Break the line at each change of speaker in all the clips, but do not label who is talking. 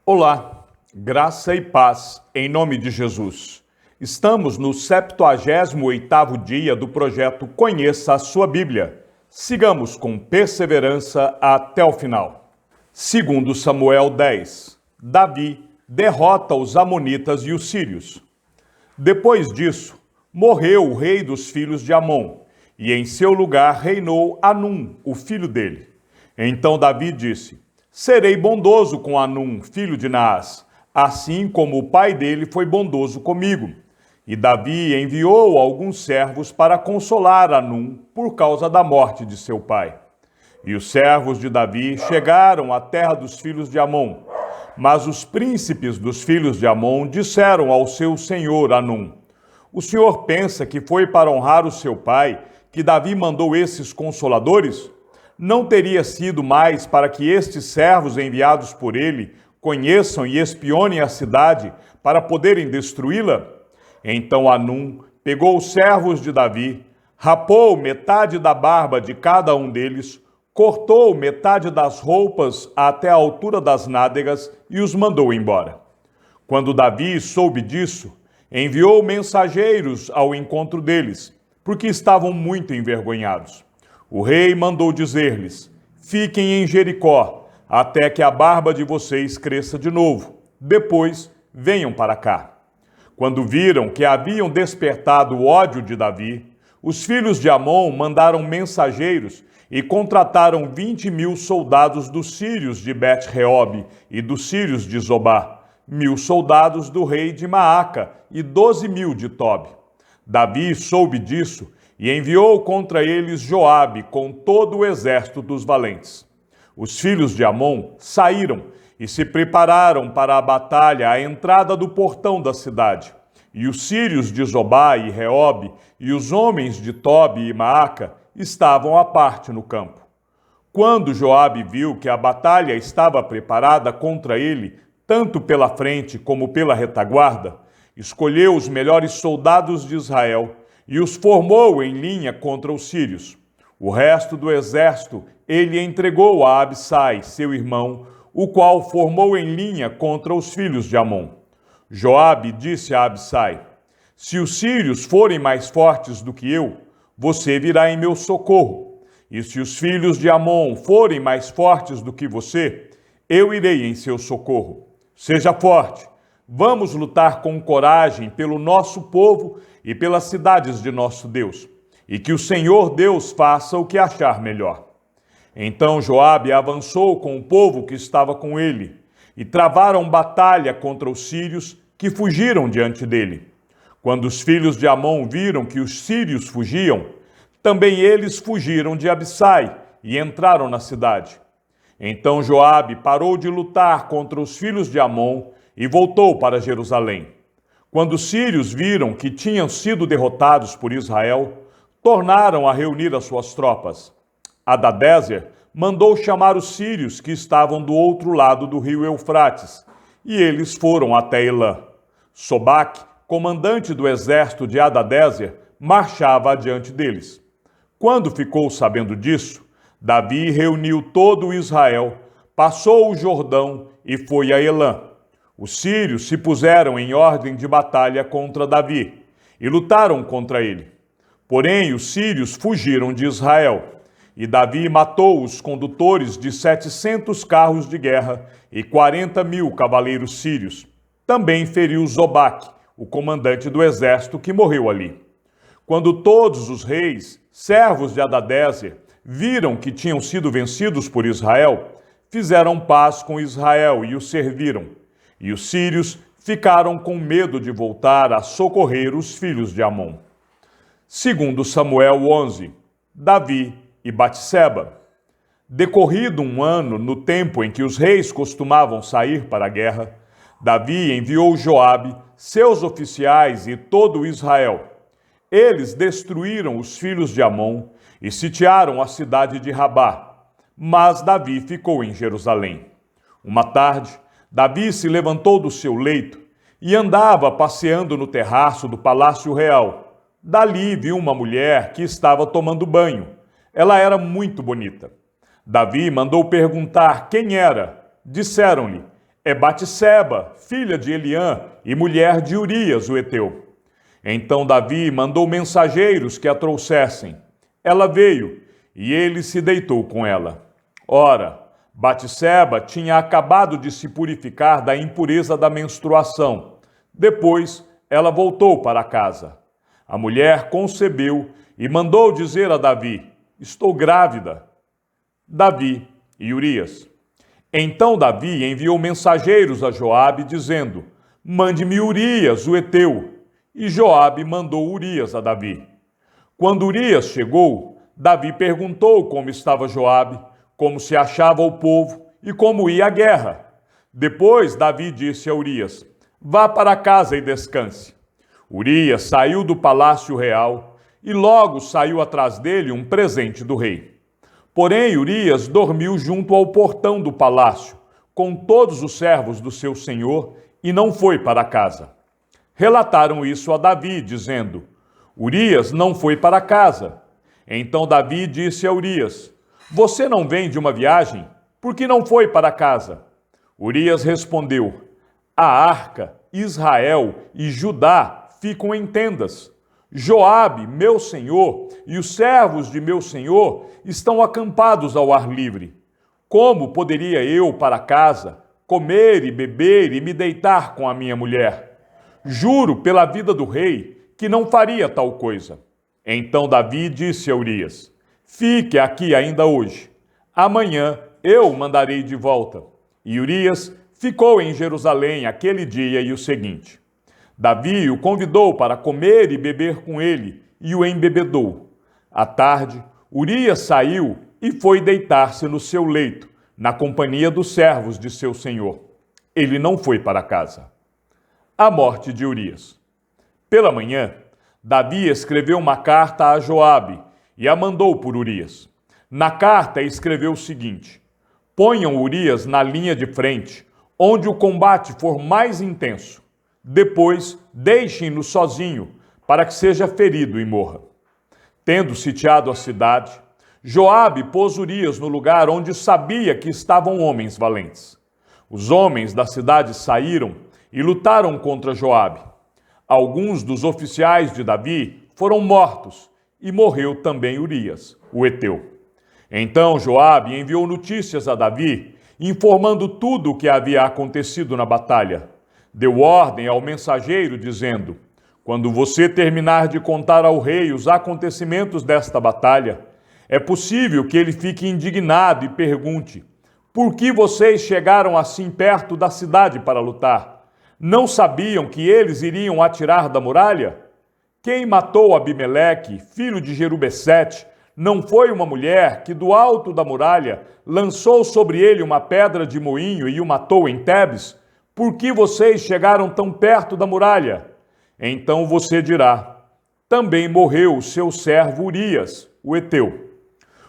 Olá, graça e paz em nome de Jesus. Estamos no 78º dia do projeto Conheça a Sua Bíblia. Sigamos com perseverança até o final. Segundo Samuel 10, Davi derrota os amonitas e os sírios. Depois disso, morreu o rei dos filhos de Amon, e em seu lugar reinou Anum, o filho dele. Então Davi disse: serei bondoso com Anum, filho de Naás, assim como o pai dele foi bondoso comigo. E Davi enviou alguns servos para consolar Anum por causa da morte de seu pai. E os servos de Davi chegaram à terra dos filhos de Amon. Mas os príncipes dos filhos de Amon disseram ao seu senhor Anum: o senhor pensa que foi para honrar o seu pai que Davi mandou esses consoladores? Não teria sido mais para que estes servos enviados por ele conheçam e espionem a cidade para poderem destruí-la? Então Anum pegou os servos de Davi, rapou metade da barba de cada um deles, cortou metade das roupas até a altura das nádegas e os mandou embora. Quando Davi soube disso, enviou mensageiros ao encontro deles, porque estavam muito envergonhados. O rei mandou dizer-lhes: fiquem em Jericó, até que a barba de vocês cresça de novo. Depois, venham para cá. Quando viram que haviam despertado o ódio de Davi, os filhos de Amon mandaram mensageiros e contrataram 20.000 soldados dos sírios de Bet-Reob e dos sírios de Zobá, 1.000 soldados do rei de Maaca e 12.000 de Tob. Davi soube disso e enviou contra eles Joabe com todo o exército dos valentes. Os filhos de Amon saíram e se prepararam para a batalha à entrada do portão da cidade. E os sírios de Zobá e Reob e os homens de Tobi e Maaca estavam à parte no campo. Quando Joabe viu que a batalha estava preparada contra ele, tanto pela frente como pela retaguarda, escolheu os melhores soldados de Israel e os formou em linha contra os sírios. O resto do exército ele entregou a Abissai, seu irmão, o qual formou em linha contra os filhos de Amon. Joabe disse a Abissai: se os sírios forem mais fortes do que eu, você virá em meu socorro. E se os filhos de Amon forem mais fortes do que você, eu irei em seu socorro. Seja forte. Vamos lutar com coragem pelo nosso povo e pelas cidades de nosso Deus, e que o Senhor Deus faça o que achar melhor. Então Joabe avançou com o povo que estava com ele, e travaram batalha contra os sírios que fugiram diante dele. Quando os filhos de Amon viram que os sírios fugiam, também eles fugiram de Abissai e entraram na cidade. Então Joabe parou de lutar contra os filhos de Amon e voltou para Jerusalém. Quando os sírios viram que tinham sido derrotados por Israel, tornaram a reunir as suas tropas. Hadadézer mandou chamar os sírios que estavam do outro lado do rio Eufrates, e eles foram até Elã. Sobaque, comandante do exército de Hadadézer, marchava adiante deles. Quando ficou sabendo disso, Davi reuniu todo o Israel, passou o Jordão e foi a Elã. Os sírios se puseram em ordem de batalha contra Davi e lutaram contra ele. Porém, os sírios fugiram de Israel. E Davi matou os condutores de 700 carros de guerra e 40.000 cavaleiros sírios. Também feriu Zobaque, o comandante do exército que morreu ali. Quando todos os reis, servos de Hadadézer, viram que tinham sido vencidos por Israel, fizeram paz com Israel e o serviram. E os sírios ficaram com medo de voltar a socorrer os filhos de Amon. Segundo Samuel 11, Davi e Batseba. Decorrido um ano no tempo em que os reis costumavam sair para a guerra, Davi enviou Joabe, seus oficiais e todo Israel. Eles destruíram os filhos de Amon e sitiaram a cidade de Rabá, mas Davi ficou em Jerusalém. Uma tarde, Davi se levantou do seu leito e andava passeando no terraço do palácio real. Dali viu uma mulher que estava tomando banho. Ela era muito bonita. Davi mandou perguntar quem era. Disseram-lhe: é Batseba, filha de Eliã e mulher de Urias, o heteu. Então Davi mandou mensageiros que a trouxessem. Ela veio, e ele se deitou com ela. Ora, Batseba tinha acabado de se purificar da impureza da menstruação. Depois, ela voltou para casa. A mulher concebeu e mandou dizer a Davi: estou grávida. Davi e Urias. Então Davi enviou mensageiros a Joabe, dizendo: mande-me Urias, o heteu. E Joabe mandou Urias a Davi. Quando Urias chegou, Davi perguntou como estava Joabe, como se achava o povo e como ia a guerra. Depois Davi disse a Urias: vá para casa e descanse. Urias saiu do palácio real e logo saiu atrás dele um presente do rei. Porém, Urias dormiu junto ao portão do palácio, com todos os servos do seu senhor, e não foi para casa. Relataram isso a Davi, dizendo: Urias não foi para casa. Então Davi disse a Urias: você não vem de uma viagem? Por que não foi para casa? Urias respondeu: a arca, Israel e Judá ficam em tendas. Joabe, meu senhor, e os servos de meu senhor estão acampados ao ar livre. Como poderia eu para casa, comer e beber e me deitar com a minha mulher? Juro pela vida do rei que não faria tal coisa. Então Davi disse a Urias: fique aqui ainda hoje. Amanhã eu o mandarei de volta. E Urias ficou em Jerusalém aquele dia e o seguinte. Davi o convidou para comer e beber com ele e o embebedou. À tarde, Urias saiu e foi deitar-se no seu leito, na companhia dos servos de seu senhor. Ele não foi para casa. A morte de Urias. Pela manhã, Davi escreveu uma carta a Joabe e a mandou por Urias. Na carta escreveu o seguinte: ponham Urias na linha de frente, onde o combate for mais intenso. Depois, deixem-no sozinho, para que seja ferido e morra. Tendo sitiado a cidade, Joabe pôs Urias no lugar onde sabia que estavam homens valentes. Os homens da cidade saíram e lutaram contra Joabe. Alguns dos oficiais de Davi foram mortos, e morreu também Urias, o heteu. Então Joabe enviou notícias a Davi, informando tudo o que havia acontecido na batalha. Deu ordem ao mensageiro, dizendo: quando você terminar de contar ao rei os acontecimentos desta batalha, é possível que ele fique indignado e pergunte: por que vocês chegaram assim perto da cidade para lutar? Não sabiam que eles iriam atirar da muralha? Quem matou Abimeleque, filho de Jerubessete, não foi uma mulher que do alto da muralha lançou sobre ele uma pedra de moinho e o matou em Tebes? Por que vocês chegaram tão perto da muralha? Então você dirá: também morreu o seu servo Urias, o heteu.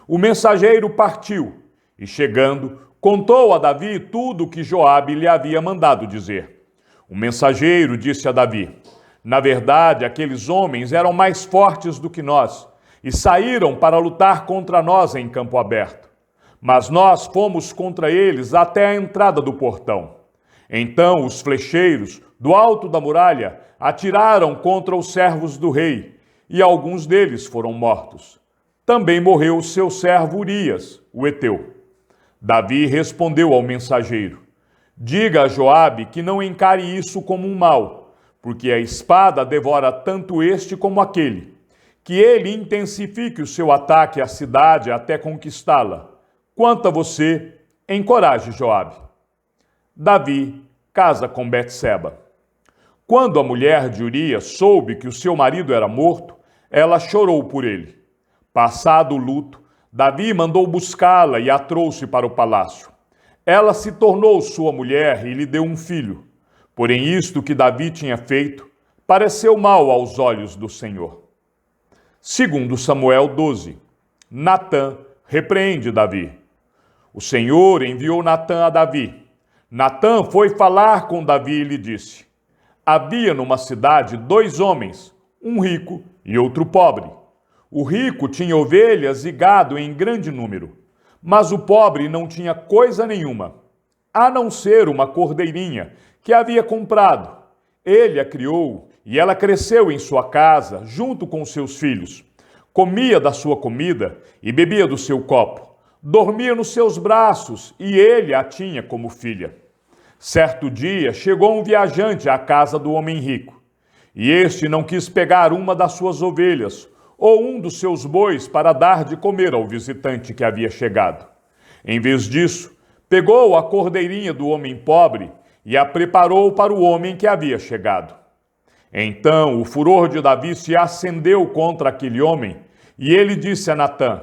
O mensageiro partiu e, chegando, contou a Davi tudo o que Joabe lhe havia mandado dizer. O mensageiro disse a Davi: na verdade, aqueles homens eram mais fortes do que nós e saíram para lutar contra nós em campo aberto. Mas nós fomos contra eles até a entrada do portão. Então os flecheiros, do alto da muralha, atiraram contra os servos do rei, e alguns deles foram mortos. Também morreu o seu servo Urias, o heteu. Davi respondeu ao mensageiro: diga a Joabe que não encare isso como um mal, porque a espada devora tanto este como aquele. Que ele intensifique o seu ataque à cidade até conquistá-la. Quanto a você, encoraje Joabe. Davi casa com Betseba. Quando a mulher de Urias soube que o seu marido era morto, ela chorou por ele. Passado o luto, Davi mandou buscá-la e a trouxe para o palácio. Ela se tornou sua mulher e lhe deu um filho. Porém, isto que Davi tinha feito pareceu mal aos olhos do Senhor. Segundo Samuel 12, Natã repreende Davi. O Senhor enviou Natã a Davi. Natã foi falar com Davi e lhe disse: havia numa cidade 2 homens, um rico e outro pobre. O rico tinha ovelhas e gado em grande número, mas o pobre não tinha coisa nenhuma. a não ser uma cordeirinha que havia comprado. Ele a criou e ela cresceu em sua casa, junto com seus filhos. Comia da sua comida e bebia do seu copo. Dormia nos seus braços e ele a tinha como filha. Certo dia chegou um viajante à casa do homem rico. E este não quis pegar uma das suas ovelhas ou um dos seus bois para dar de comer ao visitante que havia chegado. Em vez disso, pegou a cordeirinha do homem pobre e a preparou para o homem que havia chegado. Então o furor de Davi se acendeu contra aquele homem e ele disse a Natã: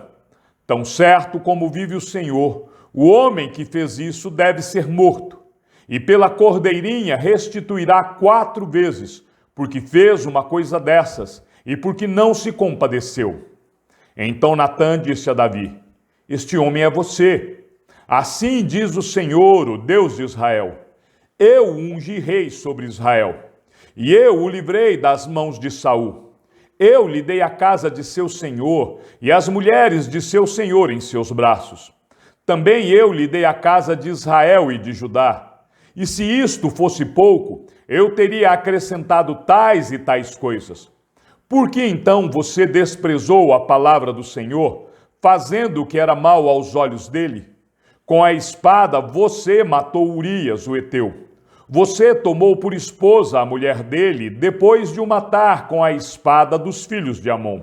tão certo como vive o Senhor, o homem que fez isso deve ser morto, e pela cordeirinha restituirá 4 vezes, porque fez uma coisa dessas e porque não se compadeceu. Então Natã disse a Davi: este homem é você. Assim diz o Senhor, o Deus de Israel: eu o ungi rei sobre Israel, e eu o livrei das mãos de Saul. Eu lhe dei a casa de seu senhor e as mulheres de seu senhor em seus braços. Também eu lhe dei a casa de Israel e de Judá. E se isto fosse pouco, eu teria acrescentado tais e tais coisas. Por que então você desprezou a palavra do Senhor, fazendo o que era mal aos olhos dele? Com a espada você matou Urias, o heteu. Você tomou por esposa a mulher dele, depois de o matar com a espada dos filhos de Amon.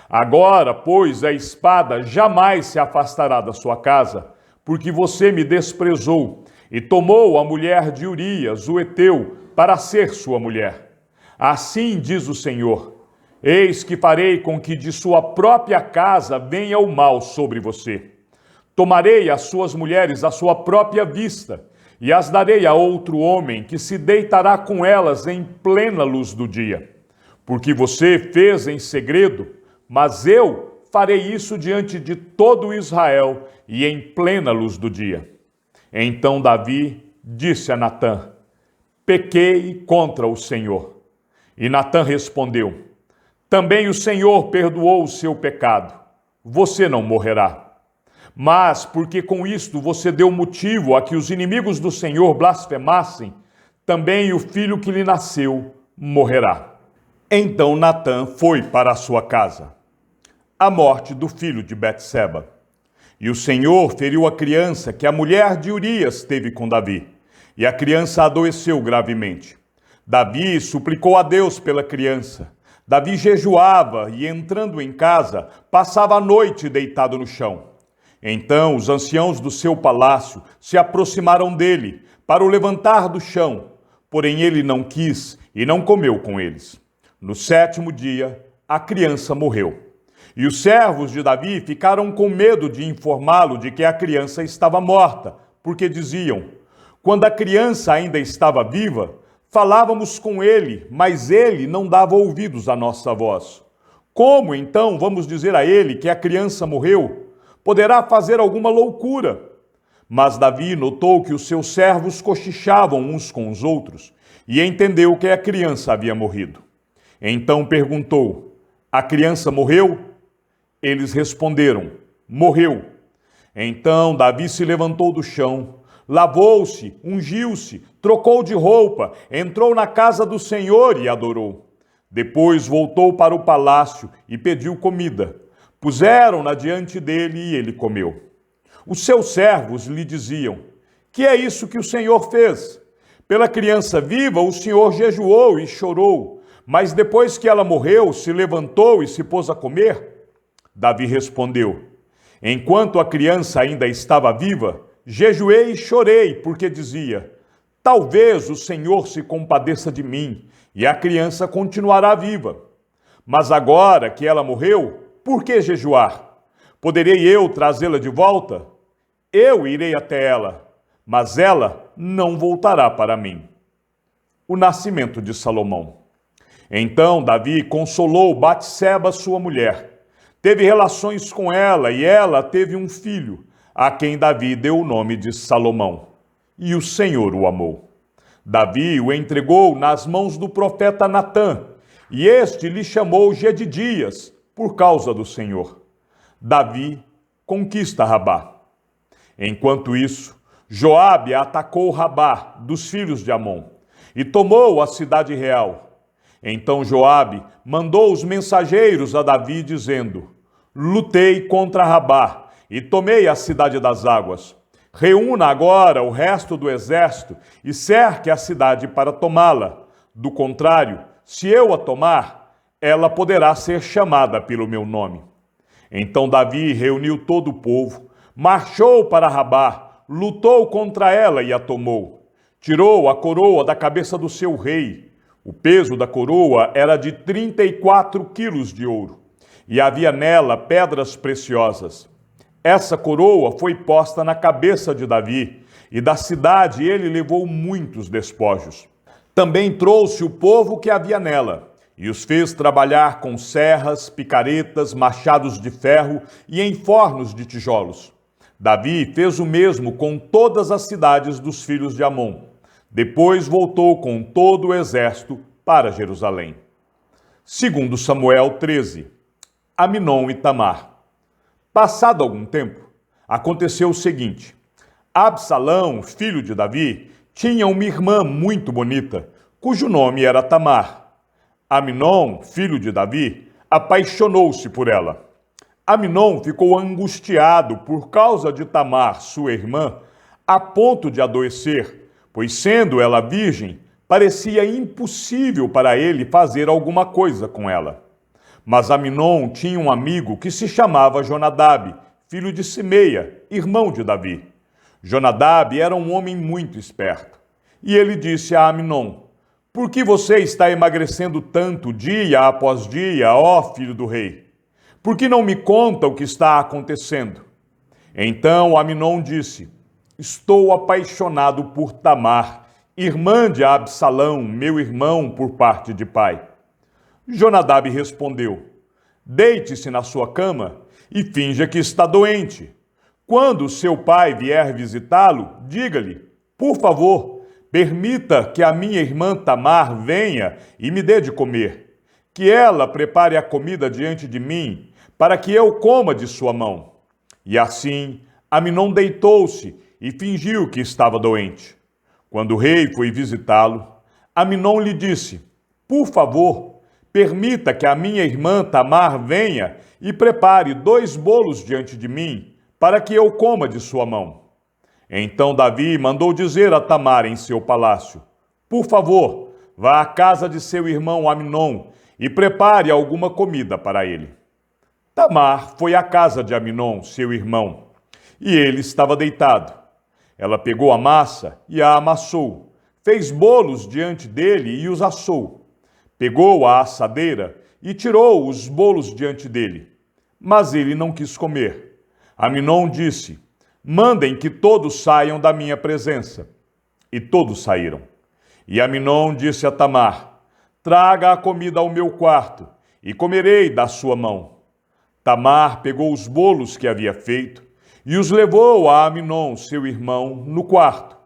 Agora, pois, a espada jamais se afastará da sua casa, porque você me desprezou e tomou a mulher de Urias, o heteu, para ser sua mulher. Assim diz o Senhor: eis que farei com que de sua própria casa venha o mal sobre você. Tomarei as suas mulheres à sua própria vista, e as darei a outro homem que se deitará com elas em plena luz do dia. Porque você fez em segredo, mas eu farei isso diante de todo Israel e em plena luz do dia. Então Davi disse a Natã: pequei contra o Senhor. E Natã respondeu: também o Senhor perdoou o seu pecado. Você não morrerá. Mas, porque com isto você deu motivo a que os inimigos do Senhor blasfemassem, também o filho que lhe nasceu morrerá. Então Natã foi para a sua casa. A morte do filho de Betseba. E o Senhor feriu a criança que a mulher de Urias teve com Davi, e a criança adoeceu gravemente. Davi suplicou a Deus pela criança. Davi jejuava e, entrando em casa, passava a noite deitado no chão. Então os anciãos do seu palácio se aproximaram dele para o levantar do chão, porém ele não quis e não comeu com eles. No 7º dia, a criança morreu. E os servos de Davi ficaram com medo de informá-lo de que a criança estava morta, porque diziam: quando a criança ainda estava viva, falávamos com ele, mas ele não dava ouvidos à nossa voz. Como então vamos dizer a ele que a criança morreu? Poderá fazer alguma loucura. Mas Davi notou que os seus servos cochichavam uns com os outros e entendeu que a criança havia morrido. Então perguntou: a criança morreu? Eles responderam: morreu. Então Davi se levantou do chão, lavou-se, ungiu-se, trocou de roupa, entrou na casa do Senhor e adorou. Depois voltou para o palácio e pediu comida. Puseram-na diante dele e ele comeu. Os seus servos lhe diziam: que é isso que o Senhor fez? Pela criança viva o Senhor jejuou e chorou, mas depois que ela morreu, se levantou e se pôs a comer? Davi respondeu: enquanto a criança ainda estava viva, jejuei e chorei, porque dizia: talvez o Senhor se compadeça de mim e a criança continuará viva. Mas agora que ela morreu, por que jejuar? Poderei eu trazê-la de volta? Eu irei até ela, mas ela não voltará para mim. O nascimento de Salomão. Então Davi consolou Batseba, sua mulher. Teve relações com ela e ela teve um filho, a quem Davi deu o nome de Salomão. E o Senhor o amou. Davi o entregou nas mãos do profeta Natã, e este lhe chamou Jedidias, por causa do Senhor. Davi conquista Rabá. Enquanto isso, Joabe atacou Rabá, dos filhos de Amon, e tomou a cidade real. Então Joabe mandou os mensageiros a Davi, dizendo: Lutei contra Rabá e tomei a cidade das águas. Reúna agora o resto do exército e cerque a cidade para tomá-la. Do contrário, se eu a tomar, ela poderá ser chamada pelo meu nome. Então Davi reuniu todo o povo, marchou para Rabá, lutou contra ela e a tomou. Tirou a coroa da cabeça do seu rei. O peso da coroa era de 34 quilos de ouro, e havia nela pedras preciosas. Essa coroa foi posta na cabeça de Davi, e da cidade ele levou muitos despojos. Também trouxe o povo que havia nela, e os fez trabalhar com serras, picaretas, machados de ferro e em fornos de tijolos. Davi fez o mesmo com todas as cidades dos filhos de Amon. Depois voltou com todo o exército para Jerusalém. Segundo Samuel 13, Aminon e Tamar. Passado algum tempo, aconteceu o seguinte: Absalão, filho de Davi, tinha uma irmã muito bonita, cujo nome era Tamar. Aminon, filho de Davi, apaixonou-se por ela. Aminon ficou angustiado por causa de Tamar, sua irmã, a ponto de adoecer, pois sendo ela virgem, parecia impossível para ele fazer alguma coisa com ela. Mas Aminon tinha um amigo que se chamava Jonadab, filho de Simeia, irmão de Davi. Jonadab era um homem muito esperto. E ele disse a Aminon: Por que você está emagrecendo tanto dia após dia, ó filho do rei? Por que não me conta o que está acontecendo? Então Aminon disse: Estou apaixonado por Tamar, irmã de Absalão, meu irmão por parte de pai. Jonadab respondeu: Deite-se na sua cama e finja que está doente. Quando seu pai vier visitá-lo, diga-lhe: Por favor, permita que a minha irmã Tamar venha e me dê de comer. Que ela prepare a comida diante de mim, para que eu coma de sua mão. E assim, Aminon deitou-se e fingiu que estava doente. Quando o rei foi visitá-lo, Aminon lhe disse: Por favor, permita que a minha irmã Tamar venha e prepare 2 bolos diante de mim, para que eu coma de sua mão. Então Davi mandou dizer a Tamar em seu palácio: Por favor, vá à casa de seu irmão Aminon e prepare alguma comida para ele. Tamar foi à casa de Aminon, seu irmão, e ele estava deitado. Ela pegou a massa e a amassou, fez bolos diante dele e os assou. Pegou a assadeira e tirou os bolos diante dele. Mas ele não quis comer. Aminon disse: Mandem que todos saiam da minha presença. E todos saíram. E Aminon disse a Tamar: Traga a comida ao meu quarto, e comerei da sua mão. Tamar pegou os bolos que havia feito e os levou a Aminon, seu irmão, no quarto.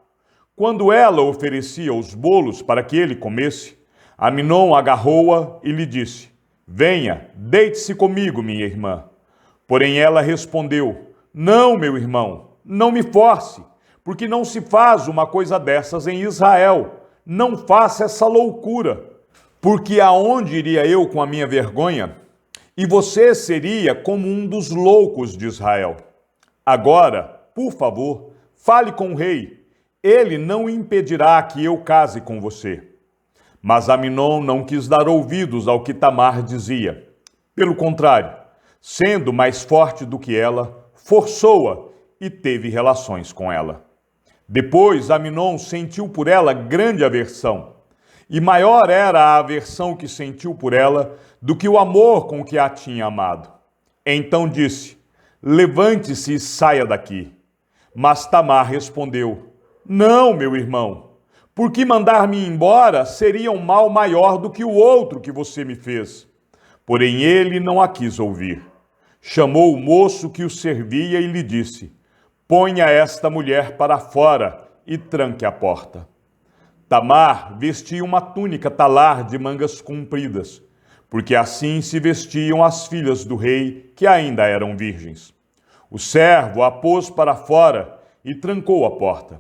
Quando ela oferecia os bolos para que ele comesse, Aminon agarrou-a e lhe disse: Venha, deite-se comigo, minha irmã. Porém ela respondeu: Não, meu irmão, não me force, porque não se faz uma coisa dessas em Israel. Não faça essa loucura, porque aonde iria eu com a minha vergonha? E você seria como um dos loucos de Israel. Agora, por favor, fale com o rei. Ele não impedirá que eu case com você. Mas Aminon não quis dar ouvidos ao que Tamar dizia. Pelo contrário, sendo mais forte do que ela, forçou-a e teve relações com ela. Depois Aminon sentiu por ela grande aversão, e maior era a aversão que sentiu por ela do que o amor com que a tinha amado. Então disse: Levante-se e saia daqui. Mas Tamar respondeu: Não, meu irmão, porque mandar-me embora seria um mal maior do que o outro que você me fez. Porém ele não a quis ouvir. Chamou o moço que o servia e lhe disse: Ponha esta mulher para fora e tranque a porta. Tamar vestia uma túnica talar de mangas compridas, porque assim se vestiam as filhas do rei que ainda eram virgens. O servo a pôs para fora e trancou a porta.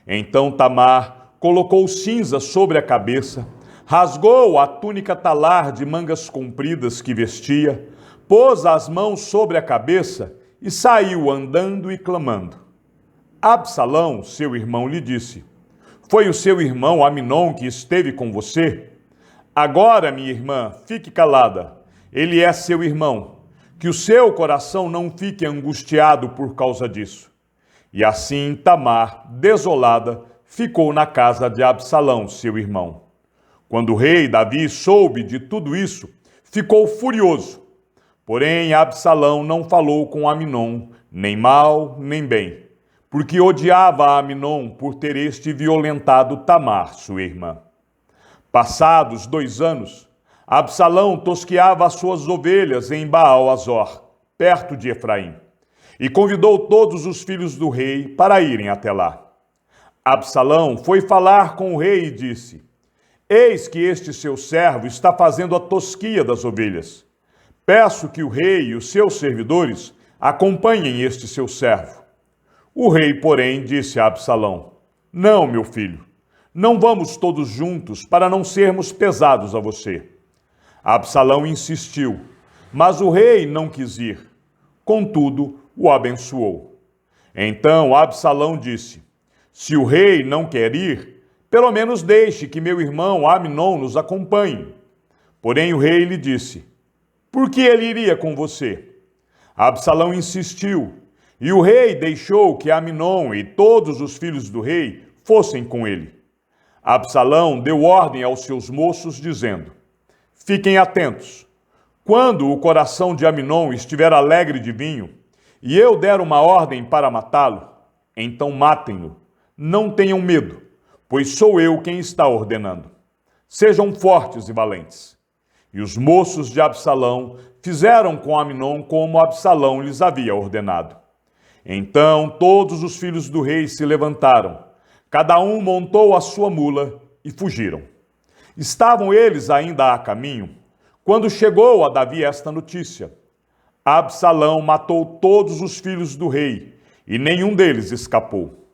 Então Tamar colocou cinza sobre a cabeça, rasgou a túnica talar de mangas compridas que vestia, pôs as mãos sobre a cabeça e saiu andando e clamando. Absalão, seu irmão, lhe disse: Foi o seu irmão Aminon que esteve com você? Agora, minha irmã, fique calada. Ele é seu irmão. Que o seu coração não fique angustiado por causa disso. E assim Tamar, desolada, ficou na casa de Absalão, seu irmão. Quando o rei Davi soube de tudo isso, ficou furioso. Porém, Absalão não falou com Aminon, nem mal, nem bem, porque odiava Aminon por ter este violentado Tamar, sua irmã. Passados 2 anos, Absalão tosqueava as suas ovelhas em Baal-Azor, perto de Efraim, e convidou todos os filhos do rei para irem até lá. Absalão foi falar com o rei e disse: Eis que este seu servo está fazendo a tosquia das ovelhas. Peço que o rei e os seus servidores acompanhem este seu servo. O rei, porém, disse a Absalão: Não, meu filho, não vamos todos juntos para não sermos pesados a você. Absalão insistiu, mas o rei não quis ir. Contudo, o abençoou. Então Absalão disse: Se o rei não quer ir, pelo menos deixe que meu irmão Aminon nos acompanhe. Porém o rei lhe disse: Por que ele iria com você? Absalão insistiu, e o rei deixou que Aminon e todos os filhos do rei fossem com ele. Absalão deu ordem aos seus moços, dizendo: Fiquem atentos. Quando o coração de Aminon estiver alegre de vinho, e eu der uma ordem para matá-lo, então matem-no. Não tenham medo, pois sou eu quem está ordenando. Sejam fortes e valentes. E os moços de Absalão fizeram com Aminon como Absalão lhes havia ordenado. Então todos os filhos do rei se levantaram, cada um montou a sua mula e fugiram. Estavam eles ainda a caminho, quando chegou a Davi esta notícia: Absalão matou todos os filhos do rei, e nenhum deles escapou.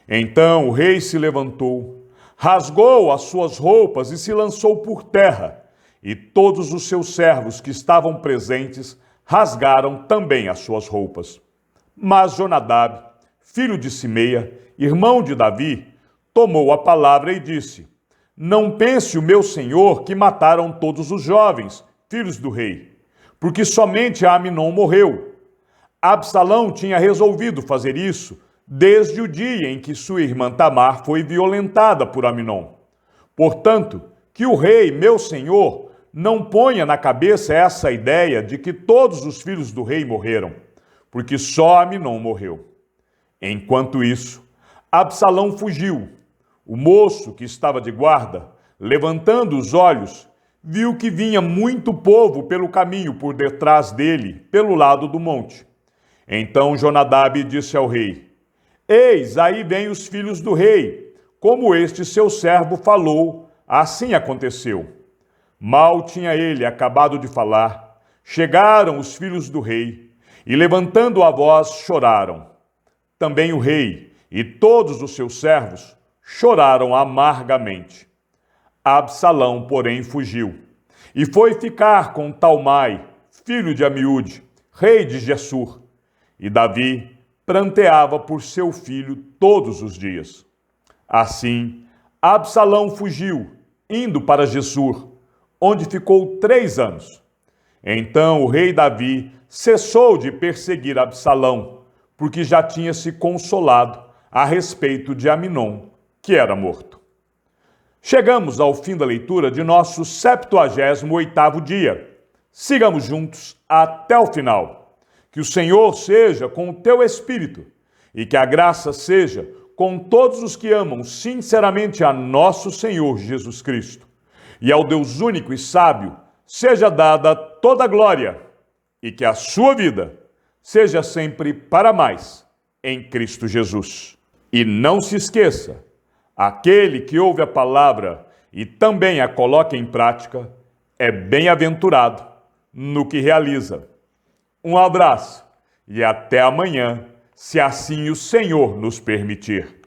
Então o rei se levantou, rasgou as suas roupas e se lançou por terra, e todos os seus servos que estavam presentes rasgaram também as suas roupas. Mas Jonadab, filho de Simeia, irmão de Davi, tomou a palavra e disse: Não pense o meu senhor que mataram todos os jovens, filhos do rei, porque somente Aminon morreu. Absalão tinha resolvido fazer isso desde o dia em que sua irmã Tamar foi violentada por Aminon. Portanto, que o rei, meu senhor, não ponha na cabeça essa ideia de que todos os filhos do rei morreram, porque só Aminon morreu. Enquanto isso, Absalão fugiu. O moço que estava de guarda, levantando os olhos, viu que vinha muito povo pelo caminho por detrás dele, pelo lado do monte. Então Jonadab disse ao rei: Eis, aí vêm os filhos do rei. Como este seu servo falou, assim aconteceu. Mal tinha ele acabado de falar, chegaram os filhos do rei, e levantando a voz, choraram. Também o rei e todos os seus servos choraram amargamente. Absalão, porém, fugiu, e foi ficar com Talmai, filho de Amiúde, rei de Gessur. E Davi pranteava por seu filho todos os dias. Assim, Absalão fugiu, indo para Gessur, onde ficou 3 anos. Então o rei Davi cessou de perseguir Absalão, porque já tinha se consolado a respeito de Aminon, que era morto. Chegamos ao fim da leitura de nosso 78º dia. Sigamos juntos até o final. Que o Senhor seja com o teu espírito e que a graça seja com todos os que amam sinceramente a nosso Senhor Jesus Cristo. E ao Deus único e sábio seja dada toda a glória e que a sua vida seja sempre para mais em Cristo Jesus. E não se esqueça, aquele que ouve a palavra e também a coloca em prática é bem-aventurado no que realiza. Um abraço e até amanhã, se assim o Senhor nos permitir.